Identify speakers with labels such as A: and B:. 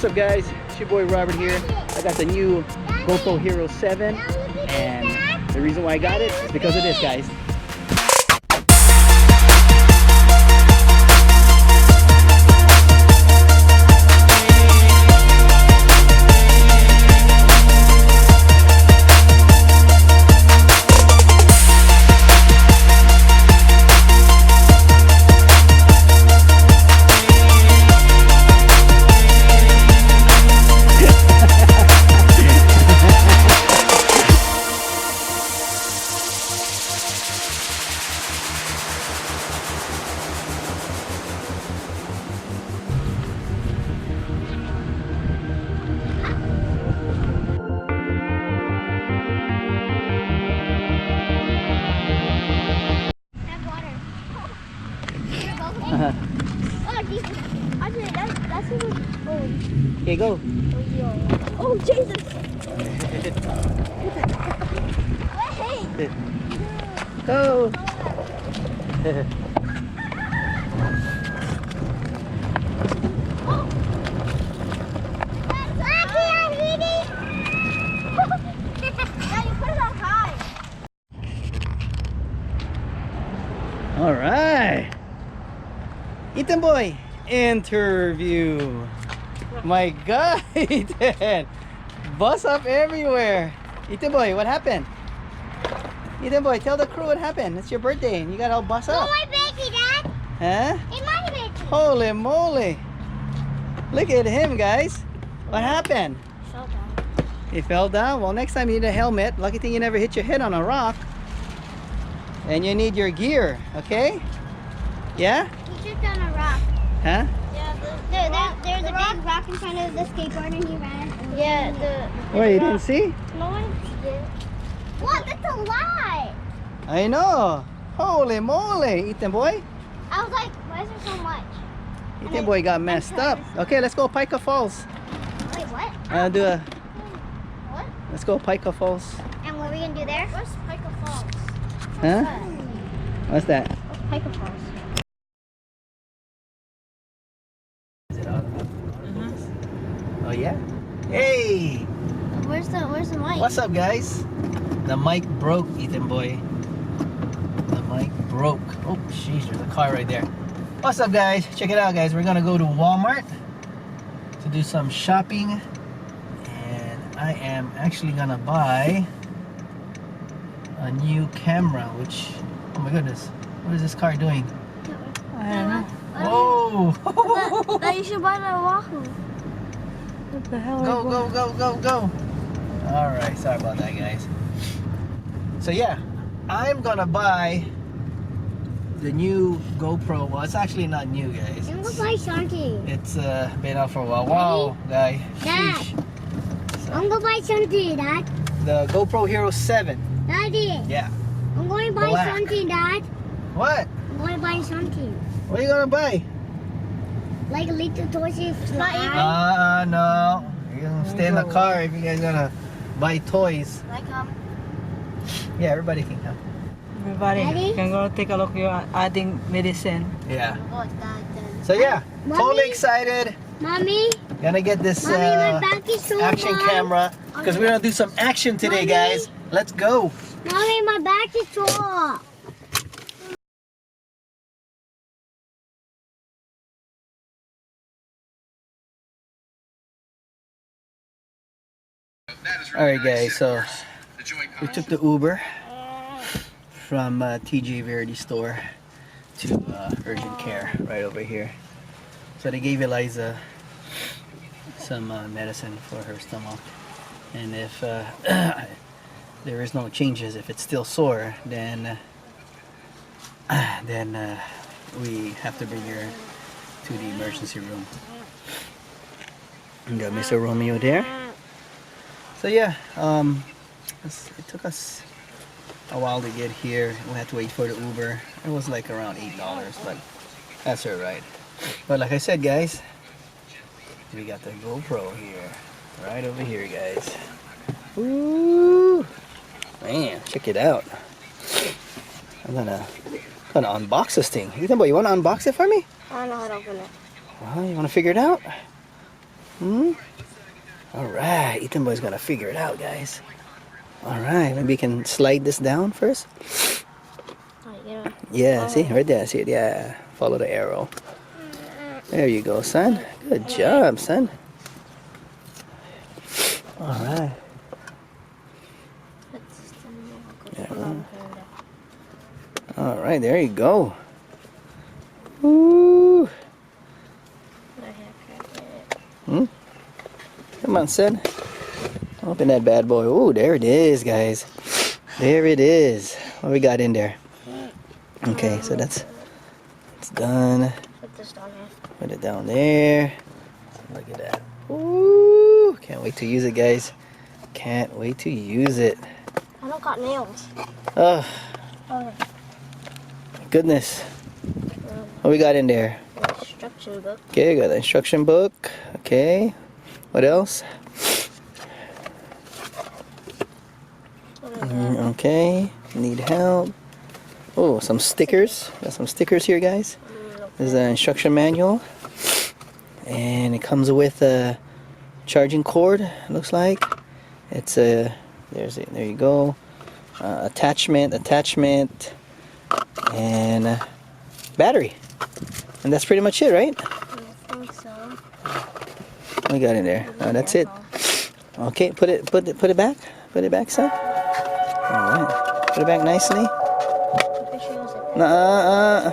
A: What's up guys, it's your boy Robert here. I got the new GoPro Hero 7 and the reason why I got it is because of this, guys. Okay, go.
B: Oh, Jesus!
A: Go. All right. Ethan boy, interview. My God, Ethan. Bus up everywhere. Ethan boy, what happened? Ethan boy, tell the crew what happened. It's your birthday and you got all bus up.
B: Oh, my baby, Dad.
A: Huh?
B: It's my baby.
A: Holy moly. Look at him, guys. What happened?
B: Fell down.
A: He fell down? Well, next time you need a helmet. Lucky thing you never hit your head on a rock. And you need your gear, okay? Yeah?
B: He tripped on a rock.
A: Huh?
B: Yeah, there's a big rock in front of the skateboard and he ran. Yeah,
A: Oh, you didn't see?
B: No one did. What? That's a lie.
A: I know. Holy moly, Ethan boy.
B: I was like, why is there so much?
A: Ethan boy got messed up. Okay, let's go Pica Falls.
B: Wait, what?
A: I'll do a...
B: What?
A: Let's go Pica Falls.
B: And what are we going to do there? Where's Pica Falls?
A: Huh? What's that?
B: What's Pica Falls?
A: Is it on? Oh yeah? Hey!
B: Where's the mic?
A: What's up guys? The mic broke, Ethan boy. The mic broke. Oh sheesh, there's a car right there. What's up guys? Check it out guys. We're gonna go to Walmart to do some shopping. And I am actually gonna buy a new camera, which, oh my goodness, what is this car doing? I don't know. Whoa!
B: But you should buy the Wahoo.
A: What the hell? Go, go, go, go, go! Alright, sorry about that, guys. So, yeah, I'm gonna buy the new GoPro. Well, it's actually not new, guys.
B: I'm gonna buy something.
A: It's been out for a while. Wow, guy.
B: Dad.
A: So,
B: I'm gonna buy something, Dad.
A: the GoPro Hero 7.
B: Daddy.
A: Yeah.
B: I'm going to buy
A: Black.
B: something, Dad.
A: What?
B: I'm going to buy something.
A: What are you gonna buy?
B: Like a little toy
A: No. You're gonna stay in the car if you guys gonna buy toys.
B: Like
A: Yeah, everybody can come.
C: Everybody
B: Daddy?
C: can go take a look at adding medicine.
A: Yeah.
B: what, Dad?
A: So yeah,
B: Mommy?
A: totally excited.
B: Mommy?
A: Gonna get this
B: Mommy, my back is so
A: action
B: hot.
A: camera because we're gonna do some action today,
B: Mommy?
A: guys. Let's go.
B: Mommy, my back is sore.
A: Alright guys, so we took the Uber from TJ Verdi store to urgent care right over here. So they gave Eliza some medicine for her stomach, and if there is no changes, if it's still sore, then we have to bring her to the emergency room. And got Mr. Romeo there. So yeah, it took us a while to get here. We had to wait for the Uber. It was like around $8, but that's alright. But like I said, guys, we got the GoPro here, right over here, guys. Ooh, man, check it out. I'm gonna unbox this thing. Ethan boy, you wanna unbox it for me?
B: I don't know how to open it.
A: Well, you wanna figure it out? Alright, Ethan Boy's gonna figure it out, guys. Alright, maybe you can slide this down first. Yeah, see, right there, see it, yeah. Follow the arrow. There you go, son. Good job, son. Alright. Alright, there you go. Woo. Come on, son. Open that bad boy. Ooh, there it is, guys. There it is. What we got in there? Okay, so it's done.
B: Put this down here.
A: Put it down there. Look at that. Ooh, can't wait to use it, guys. Can't wait to use it.
B: I don't got nails.
A: Oh,
B: Okay.
A: goodness. What we got in there?
B: Instruction book.
A: Okay, got the instruction book. Okay. What else? Okay. Need help. Oh, some stickers. Got some stickers here, guys. This is an instruction manual. And it comes with a charging cord, looks like. It's a, there you go. Attachment, and a battery. And that's pretty much it, right?
B: I think so.
A: What we got in there? That's it. Okay, put it back. Put it back, son. All right. Put it back nicely.
B: If it shows it.
A: Nuh-uh.